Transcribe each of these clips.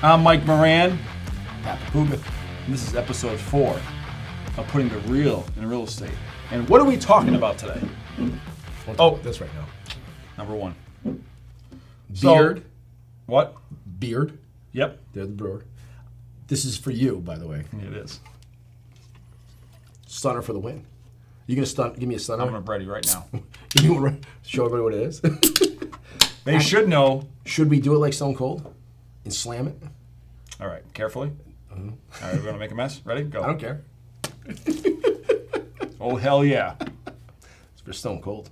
I'm Mike Moran, Papuga, and this is episode 4 of Putting the Real in Real Estate. And what are we talking about today? This right now. Number 1. Beard. So, what? Beard. Yep. They're the brewer. This is for you, by the way. It is. Stunner for the win. You gonna stun? Give me a stunner. I'm ready right now. You want to show everybody what it is? They should know. Should we do it like Stone Cold and slam it? All right, carefully. All right, we're going to make a mess. Ready? Go. I don't care. Oh, hell yeah. It's for Stone Cold.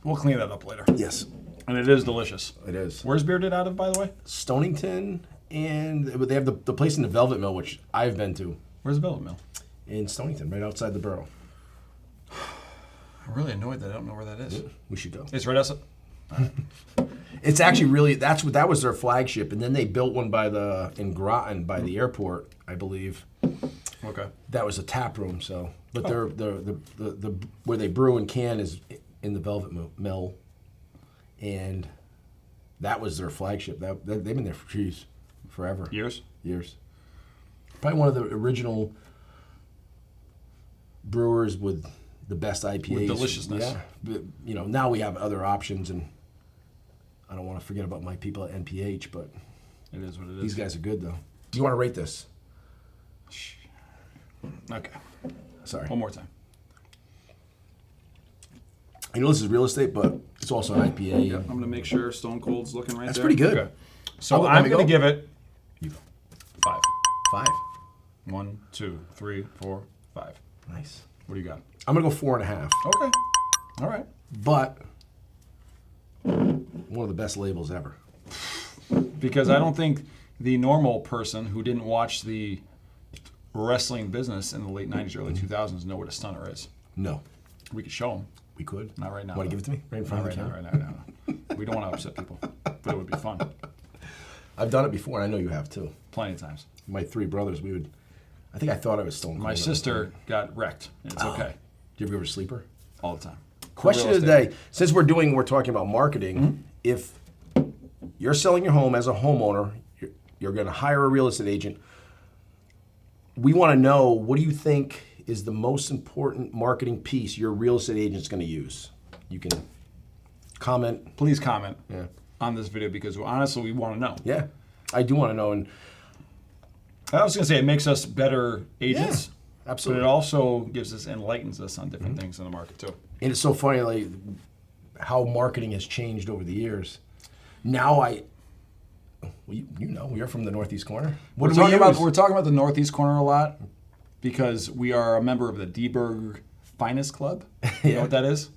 We'll clean that up later. Yes, And it is delicious. it is. Where's Bearded out of, by the way? Stonington, and they have the place in the Velvet Mill, which I've been to, Where's the Velvet Mill? in Stonington, right outside the borough. I'm really annoyed that I don't know where that is. We should go. It's right outside. It's actually really that was their flagship, and then they built one in Groton by the airport, I believe. Okay. That was a tap room. So, but the where they brew and can is in the Velvet Mill, and that was their flagship. They've been there for forever. Years? Probably one of the original brewers with the best IPAs. With deliciousness. Yeah. But, now we have other options, and I don't want to forget about my people at NPH, but It is what it is. these guys are good, though. Do you want to rate this? Okay. Sorry. One more time. I know this is real estate, but it's also an IPA. Yep. I'm going to make sure Stone Cold's looking right That's there. pretty good. Okay. So Let I'm me going to go. give it You go. 5. 5. 1, 2, 3, 4, 5. Nice. What do you got? I'm going to go 4.5. Okay. All right. But one of the best labels ever. Because I don't think the normal person who didn't watch the wrestling business in the late 90s, early 2000s know what a stunner is. No. We could show them. We could. Not right now. Want to give it to me? Right in front Not of right the now, camera? right now. No. We don't want to upset people, but it would be fun. I've done it before, and I know you have too. Plenty of times. My 3 brothers, I think I thought I was Stone Cold. My sister got wrecked, and it's okay. Do you ever go to sleeper? All the time. Question of the day. Since we're talking about marketing, if you're selling your home as a homeowner, you're going to hire a real estate agent, we want to know, what do you think is the most important marketing piece your real estate agent's going to use? You can comment. Please comment Yeah. on this video because honestly, we want to know. Yeah. I do want to know. And I was going to say it makes us better agents. Yeah, absolutely. But it also enlightens us on different things in the market too. And it's so funny, like, how marketing has changed over the years. Now you're from the Northeast corner. What do we use? We're talking about the Northeast corner a lot because we are a member of the Dieburg Finest Club. You know what that is?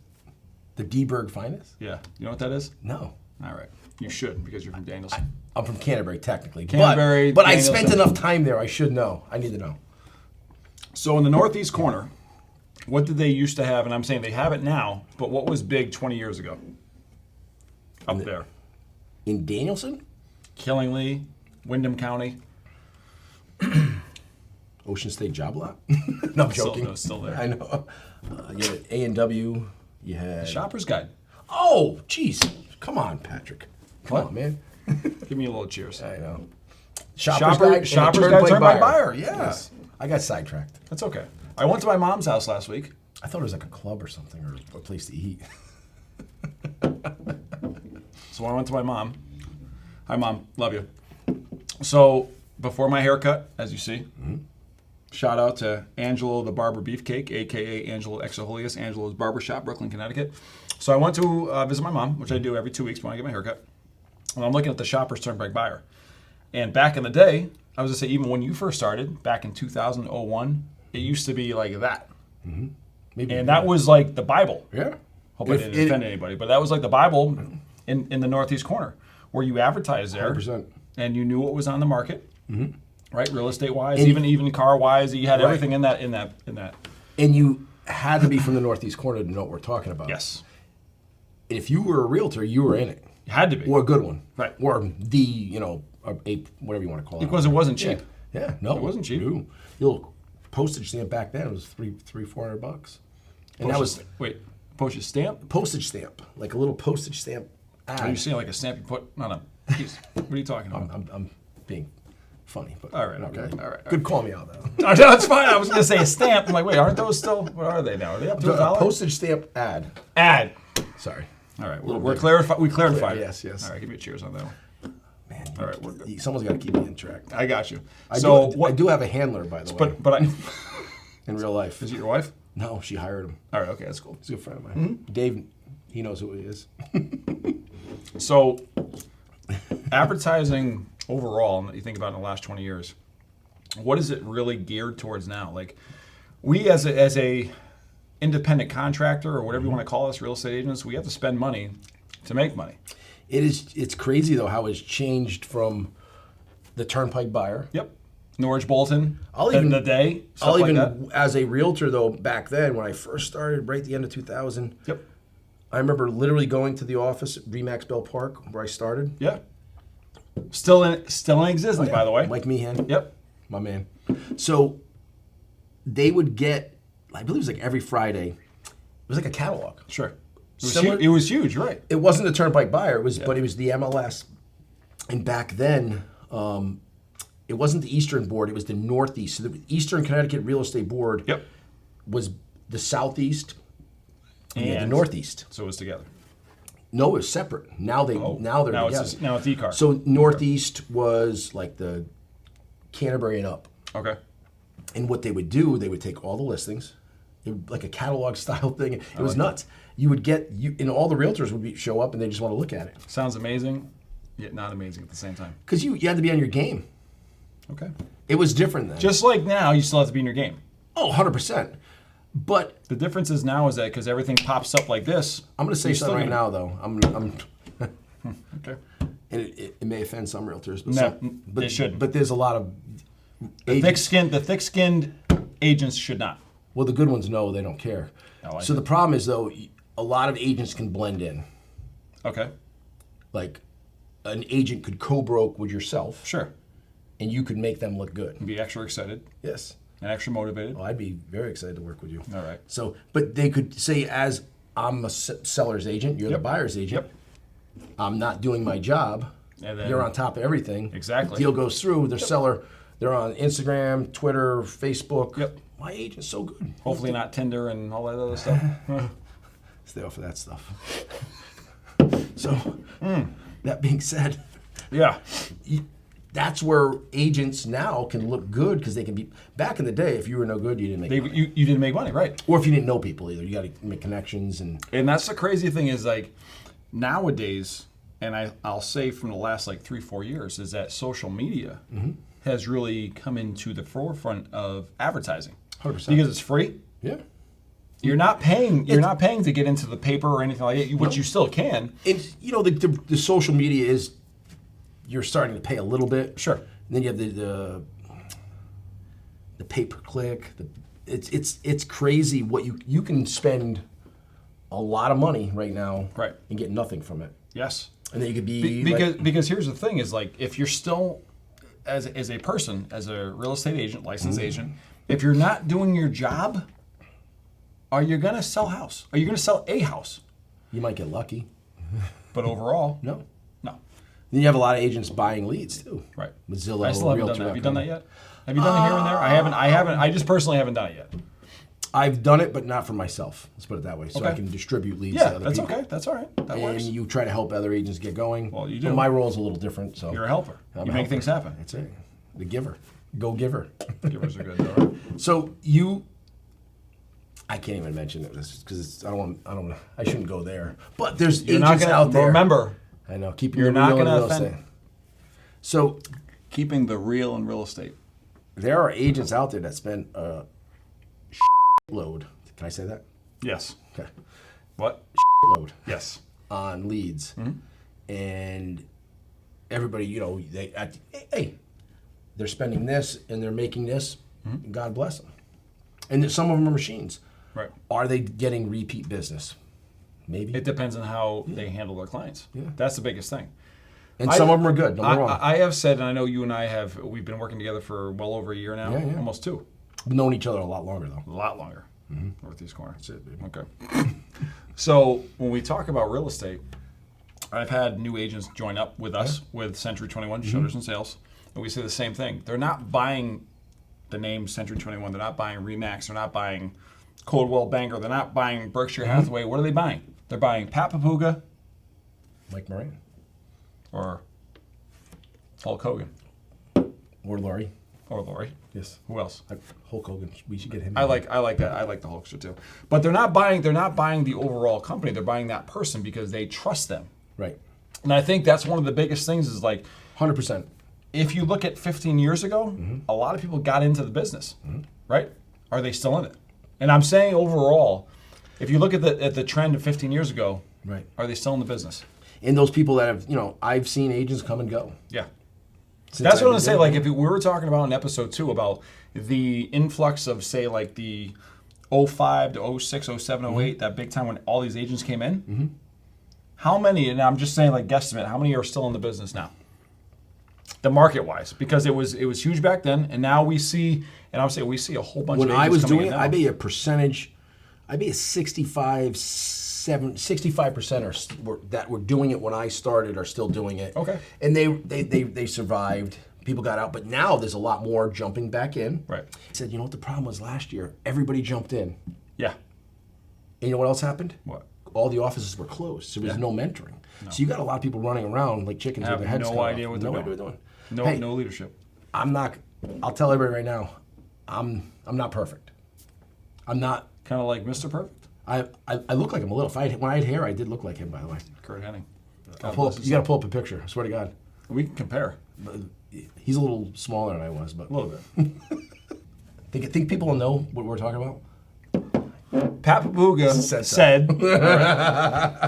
The Dieburg Finest? Yeah. You know what that is? No. All right. You should because you're from Danielson. I'm from Canterbury, technically. Canterbury, but I Danielson. spent enough time there. I should know. I need to know. So in the Northeast corner, what did they used to have? And I'm saying they have it now, but what was big 20 years ago? Up there. In Danielson? Killingly, Windham County. Ocean State Job Lot? No, I'm joking. It's still there. I know. You had A&W. You had... Shopper's Guide. Oh, jeez. Come on, Patrick. Come on, man. Give me a little cheers. I know. Shopper's and Guide Turnpike Turned by Buyer. Yeah. Yes. I got sidetracked. That's okay. I went to my mom's house last week. I thought it was like a club or something, or a place to eat. So when I went to my mom, hi mom, love you. So before my haircut, as you see, shout out to Angelo the Barber Beefcake, aka Angelo Exaholius, Angelo's Barbershop, Brooklyn, Connecticut. So I went to visit my mom, which I do every 2 weeks when I get my haircut. And I'm looking at the Shoppers Turnpike Buyer. And back in the day, I was gonna say even when you first started, back in 2001, it used to be like that. Maybe. And that was like the Bible. Yeah. Hope I didn't offend anybody, but that was like the Bible in the Northeast corner, where you advertised there, 100%. and you knew what was on the market, right? Real estate wise, even car wise, you had everything in that. And you had to be from the Northeast corner to know what we're talking about. Yes, And if you were a realtor, you were in it. you had to be, Or a good one. Right. Or a whatever you want to call it. because it wasn't cheap. Yeah, no. It wasn't cheap. No. The little postage stamp back then was $300-$400. And that was Postage stamp. postage stamp, like a little postage stamp ad. Are you saying like a stamp you put on a Jeez, what are you talking about? I'm being funny, but All right, okay. all right. Good call me out though. No, that's fine. I was going to say a stamp. I'm like, wait, aren't those still? What are they now? Are they up to $1? Postage stamp ad. Ad. Sorry. All right, we're clarified. We clarified. Yes, yes. All right, give me a cheers on that one. Man, All right, we're good. someone's got to keep me in track. I got you. I So do have a handler, by the way, but I in real life. is it your wife? No, she hired him. All right, okay, that's cool. He's a good friend of mine. Dave, he knows who he is. So, advertising overall, and you think about in the last 20 years, what is it really geared towards now? Like, we as a independent contractor or whatever you want to call us, real estate agents, we have to spend money to make money. It's crazy though how it's changed from the turnpike buyer. Yep. Norwich Bolton, I'll even- the day, stuff I'll like even, that. as a realtor though, back then when I first started, right at the end of 2000, Yep. I remember literally going to the office at Remax Bell Park where I started. Yeah. Still in existence, by the way. Mike Meehan. Yep. My man. So they would get, I believe it was like every Friday, it was like a catalog. Sure. It was, Similar- it was huge, you're right. It wasn't the turnpike buyer, but it was the MLS. And back then, it wasn't the Eastern Board, it was the Northeast. So the Eastern Connecticut Real Estate Board Yep. was the Southeast and the And- Northeast. So it was together. No, it was separate. Now they're Now together. now it's e-car. So Northeast was like the Canterbury and up. Okay. And what they would do, they would take all the listings, like a catalog style thing. It was like nuts. You would get and all the realtors would show up and they just want to look at it Sounds amazing, yet not amazing at the same time. because you had to be on your game. Okay. It was different then. Just like now, you still have to be in your game. 100%. But The difference is now is that because everything pops up like this. I'm going to say you're still something right gonna- now though. I'm Okay. and it may offend some realtors, but No, they shouldn't. But there's a lot of The thick-skinned agents should not. well, the good ones know they don't care. Oh, I So do. the problem is though, a lot of agents can blend in. Okay. Like an agent could co-broke with yourself, Sure. and you could make them look good. Be extra excited Yes. and extra motivated. Oh, I'd be very excited to work with you. All right. So, but they could say, as I'm a seller's agent, you're Yep. the buyer's agent. Yep. I'm not doing my job. And then- You're on top of everything. Exactly. Deal goes through. The seller, they're on Instagram, Twitter, Facebook. Yep. My agent's so good. Hopefully not Tinder and all that other stuff. Stay off of that stuff. So, that being said, Yeah. that's where agents now can look good because they can be. Back in the day, if you were no good, you didn't make money. You didn't make money, right? Or if you didn't know people either, you got to make connections and. And that's the crazy thing is like nowadays, and I'll say from the last like 3-4 years, is that social media has really come into the forefront of advertising 100%. because it's free. Yeah. You're not paying. You're not paying to get into the paper or anything like that, which you still can. It's the social media is you're starting to pay a little bit. Sure. And then you have the pay per click. It's crazy what you can spend a lot of money right now, Right. and get nothing from it. Yes. And then you could be Because here's the thing is like if you're still as a person, as a real estate agent, licensed agent, if you're not doing your job, are you gonna sell house? Are you gonna sell a house? you might get lucky. But overall, No. no. Then you have a lot of agents buying leads too. Right. With Zillow, I still haven't done that. Have you done Realtor.com. that yet? Have you done it here and there? I haven't. I just personally haven't done it yet. I've done it, but not for myself. Let's put it that way. So I Okay. can distribute leads Yeah, to other that's people. okay. That's all right. That And works. you try to help other agents get going. Well, you But do. my role is a little different. So You're a helper. I'm You a make helper. things happen. That's it. The giver. Go giver. Givers are good, though, right? So I can't even mention it because I shouldn't go there. But there's You're not agents gonna out there. remember. I know. Keeping You're the not real in gonna real offend- estate. So Keeping the real in real estate. there are agents out there that spend a load. Can I say that? Yes. Okay. What? Load Yes. on leads, and everybody, hey, they're spending this and they're making this. God bless them. And some of them are machines. Right. Are they getting repeat business? Maybe. It depends on how they handle their clients. Yeah. That's the biggest thing. And some of them are good. Don't get me wrong. I have said, and I know you and I we've been working together for well over a year now, Yeah. almost 2. We've known each other a lot longer though. A lot longer. Northeast corner. That's it, baby. Okay. So when we talk about real estate, I've had new agents join up with us with Century 21 Shutters and Sales, and we say the same thing. They're not buying the name Century 21. They're not buying Remax. They're not buying Coldwell Banker. They're not buying Berkshire Hathaway. What are they buying? They're buying Papuga, Mike Moran. or Hulk Hogan, Or Laurie. or Lori. Yes. Who else? Hulk Hogan. We should get him. I like that. I like the Hulkster too. But they're not buying the overall company. They're buying that person because they trust them. Right. And I think that's one of the biggest things is like 100%. if you look at 15 years ago, a lot of people got into the business, right? Are they still in it? And I'm saying overall, if you look at the trend of 15 years ago, Right. are they still in the business? And those people that have, I've seen agents come and go. Yeah. Since That's what I'm I've saying. been Like if we were talking about in episode 2 about the influx of say like the 05 to 06, 07, 08, that big time when all these agents came in, how many, and I'm just saying like guesstimate, how many are still in the business now? The market wise, because it was huge back then, and now we see, and I'm saying we see a whole bunch when of I agents was coming doing in it, now. I'd be a percentage, I'd be a 65% that were doing it when I started are still doing it. Okay. And they survived. People got out, but now there's a lot more jumping back in. Right. He said, what the problem was last year? Everybody jumped in. Yeah. And you know what else happened? What? All the offices were closed, so there was no mentoring. So you got a lot of people running around like chickens Have with their heads no cut idea off. what No they're idea what they're No, doing. Hey, no leadership. I'll tell everybody right now, I'm not perfect. I'm not. Kind of like Mr. Perfect, I look like him a little. When I had hair, I did look like him, by the way. Kurt Hennig. You got to pull up a picture. I swear to God. We can compare He's a little smaller than I was, but a little bit. think people will know what we're talking about. Papuga Said so. said,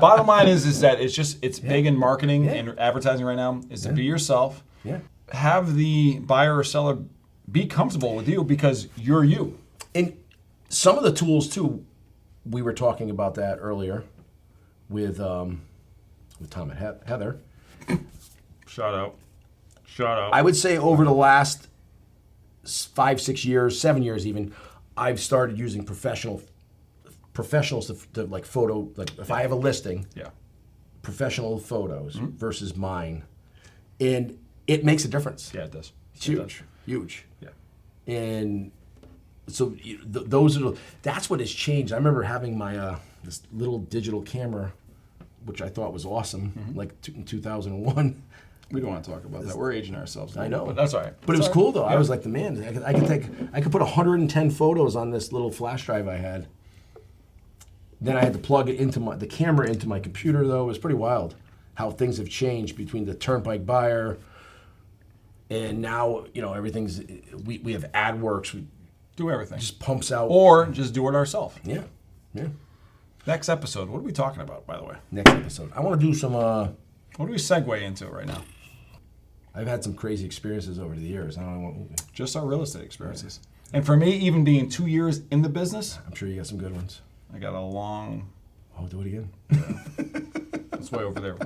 bottom line is that it's big in marketing and advertising right now, is to be yourself. Yeah. Have the buyer or seller be comfortable with you because you're you. And some of the tools too, we were talking about that earlier with Tom and Heather. Shout out. I would say over the last 5, 6 years, 7 years even, I've started using professionals to like photo, like if I have a listing, professional photos versus mine. And it makes a difference. Yeah, it does. It's huge. Huge. Yeah. And so that's what has changed. I remember having my this little digital camera, which I thought was awesome, like in 2001. We don't want to talk about that. We're aging ourselves. I know. But that's all right. But it was cool though. I was like the man. I could put 110 photos on this little flash drive I had. Then I had to plug it into the camera into my computer though. It was pretty wild how things have changed between the Turnpike buyer and now everything's we have AdWorks. We Do everything. just pumps out. Or just do it ourselves. Yeah. Next episode, what are we talking about, by the way? Next episode, I want to do some. What do we segue into right now? I've had some crazy experiences over the years. I don't know. Just our real estate experiences. And for me, even being 2 years in the business, I'm sure you got some good ones. I got a long... Oh, do it again. It's way over there.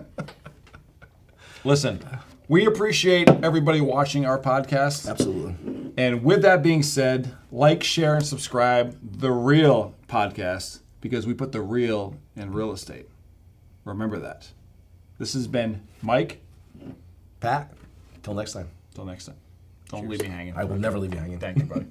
Listen, we appreciate everybody watching our podcast. Absolutely. And with that being said, like, share, and subscribe The Real Podcast because we put the real in real estate. Remember that. This has been Mike. Pat, till next time. Till next time. Don't leave me hanging. I will never leave you hanging. Thank you, buddy.